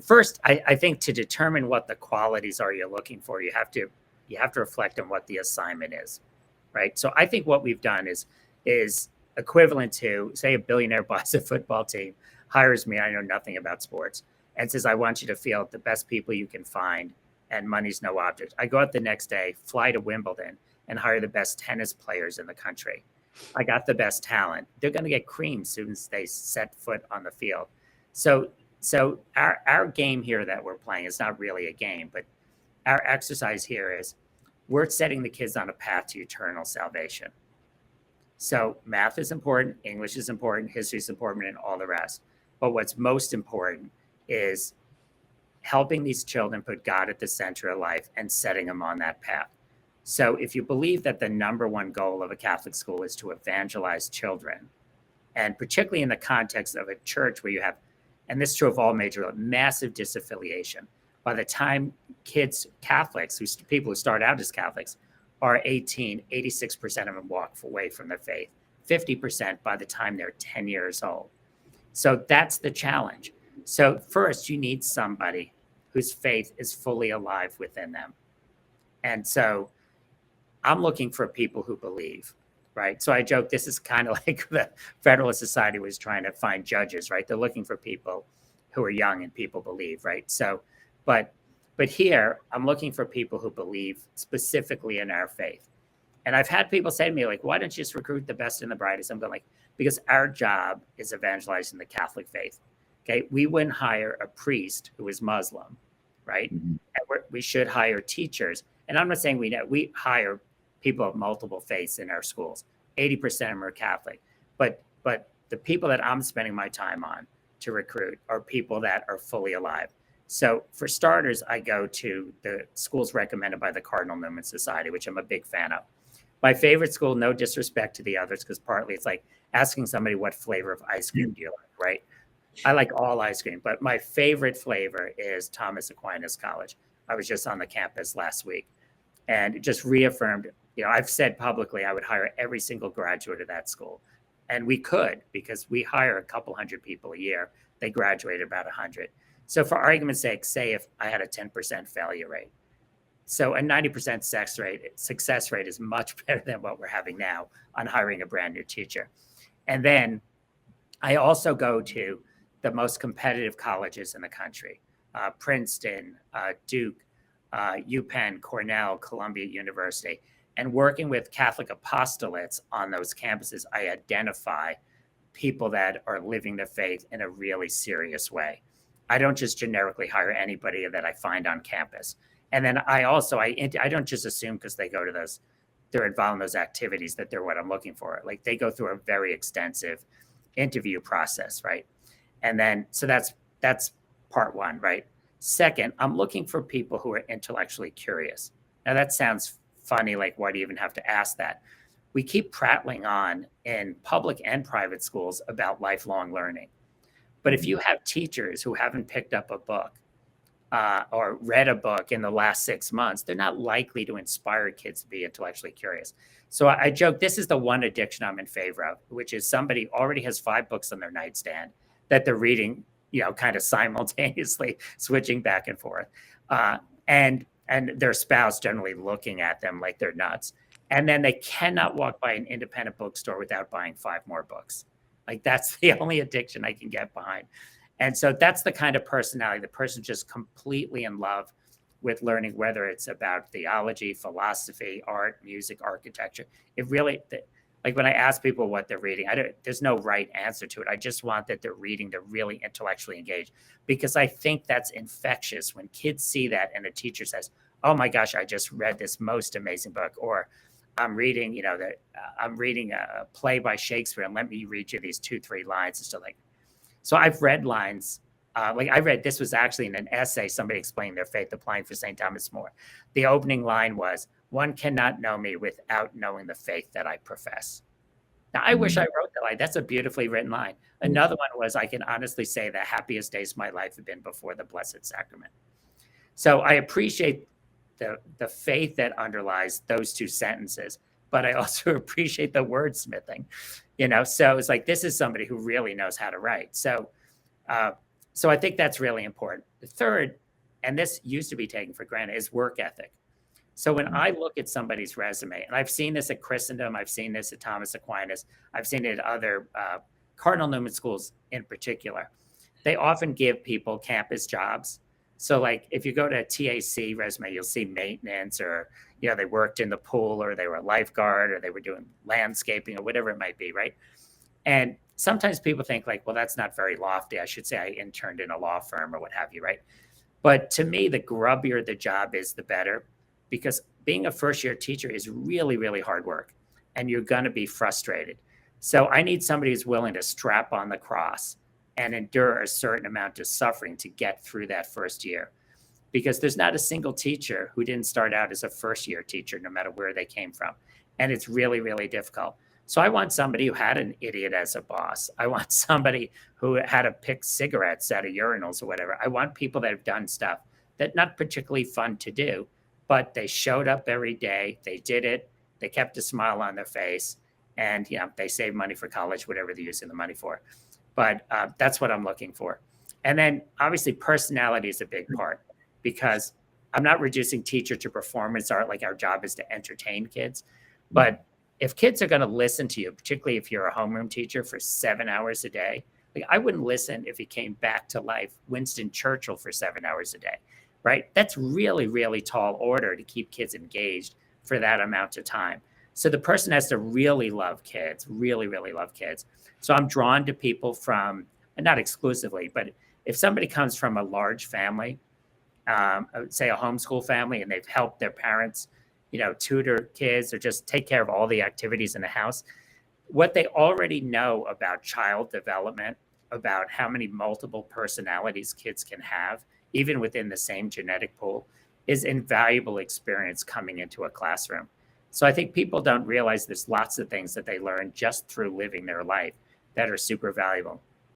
first, I think to determine what the qualities are you're looking for, you have to reflect on what the assignment is, right? So I think what we've done is equivalent to, say, a billionaire buys a football team, hires me, I know nothing about sports, and says, I want you to field the best people you can find, and money's no object. I go out the next day, fly to Wimbledon, and hire the best tennis players in the country. I got the best talent. They're going to get creamed as soon as they set foot on the field. So our game here that we're playing is not really a game, but our exercise here is we're setting the kids on a path to eternal salvation. So math is important, English is important, history is important, and all the rest. But what's most important is helping these children put God at the center of life and setting them on that path. So if you believe that the number one goal of a Catholic school is to evangelize children, and particularly in the context of a church where you have, and this is true of all major, massive disaffiliation. By the time kids, Catholics, people who start out as Catholics, are 18, 86% of them walk away from their faith, 50% by the time they're 10 years old. So that's the challenge. So first, you need somebody whose faith is fully alive within them. And so I'm looking for people who believe, right? So I joke, this is kind of like the Federalist Society was trying to find judges, right? They're looking for people who are young and people believe, right? So, but here I'm looking for people who believe specifically in our faith. And I've had people say to me, like, why don't you just recruit the best and the brightest? I'm going like, because our job is evangelizing the Catholic faith. Okay. We wouldn't hire a priest who is Muslim, right? Mm-hmm. And we should hire teachers. And I'm not saying we hire people of multiple faiths in our schools. 80% of them are Catholic. But the people that I'm spending my time on to recruit are people that are fully alive. So for starters, I go to the schools recommended by the Cardinal Newman Society, which I'm a big fan of. My favorite school, no disrespect to the others, because partly it's like asking somebody what flavor of ice cream do you like, right? I like all ice cream, but my favorite flavor is Thomas Aquinas College. I was just on the campus last week, and it just reaffirmed, I've said publicly I would hire every single graduate of that school. And we could, because we hire a couple hundred people a year. They graduate about 100. So for argument's sake, say if I had a 10% failure rate. So a 90% success rate is much better than what we're having now on hiring a brand new teacher. And then I also go to the most competitive colleges in the country, Princeton, Duke, UPenn, Cornell, Columbia University. And working with Catholic apostolates on those campuses, I identify people that are living the faith in a really serious way. I don't just generically hire anybody that I find on campus. And then I don't just assume because they go to they're involved in those activities that they're what I'm looking for. Like they go through a very extensive interview process, right? And then, so that's part one, right? Second, I'm looking for people who are intellectually curious. Now that sounds funny, like why do you even have to ask that? We keep prattling on in public and private schools about lifelong learning. But if you have teachers who haven't picked up a book or read a book in the last 6 months, they're not likely to inspire kids to be intellectually curious. So I joke, this is the one addiction I'm in favor of, which is somebody already has 5 books on their nightstand that they're reading, kind of simultaneously switching back and forth. And their spouse generally looking at them like they're nuts. And then they cannot walk by an independent bookstore without buying 5 more books. Like that's the only addiction I can get behind. And so that's the kind of personality, the person just completely in love with learning, whether it's about theology, philosophy, art, music, architecture. It really, like when I ask people what they're reading, there's no right answer to it. I just want that they're reading, they're really intellectually engaged, because I think that's infectious when kids see that and the teacher says, oh my gosh, I just read this most amazing book, or I'm reading, I'm reading a play by Shakespeare, and let me read you these 2-3 lines and stuff like. So I've read lines, this was actually in an essay, somebody explained their faith applying for St. Thomas More. The opening line was, one cannot know me without knowing the faith that I profess. Now, I wish I wrote that line. That's a beautifully written line. Another one was, I can honestly say the happiest days of my life have been before the Blessed Sacrament. So I appreciate the faith that underlies those 2 sentences, but I also appreciate the wordsmithing, so it's like, this is somebody who really knows how to write. So So I think that's really important. The third, and this used to be taken for granted, is work ethic. So when I look at somebody's resume, and I've seen this at Christendom, I've seen this at Thomas Aquinas, I've seen it at other Cardinal Newman schools in particular, they often give people campus jobs. So like if you go to a TAC resume, you'll see maintenance, or they worked in the pool, or they were a lifeguard, or they were doing landscaping, or whatever it might be, right? And sometimes people think like, well, that's not very lofty. I should say I interned in a law firm or what have you, right? But to me, the grubbier the job is, the better, because being a first-year teacher is really, really hard work, and you're going to be frustrated. So I need somebody who's willing to strap on the cross and endure a certain amount of suffering to get through that first year, because there's not a single teacher who didn't start out as a first-year teacher, no matter where they came from. And it's really, really difficult. So I want somebody who had an idiot as a boss. I want somebody who had to pick cigarettes out of urinals or whatever. I want people that have done stuff that not particularly fun to do, but they showed up every day. They did it. They kept a smile on their face, and they saved money for college, whatever they're using the money for. But that's what I'm looking for. And then obviously personality is a big part, because I'm not reducing teacher to performance art. Like, our job is to entertain kids. But if kids are going to listen to you, particularly if you're a homeroom teacher, for 7 hours a day, like, I wouldn't listen if he came back to life, Winston Churchill, for 7 hours a day, right? That's really, really tall order to keep kids engaged for that amount of time. So the person has to really love kids, really, really love kids. So I'm drawn to people from, and not exclusively, but if somebody comes from a large family, say a homeschool family, and they've helped their parents, tutor kids, or just take care of all the activities in the house, what they already know about child development, about how many multiple personalities kids can have, even within the same genetic pool, is invaluable experience coming into a classroom. So I think people don't realize there's lots of things that they learn just through living their life that are super valuable.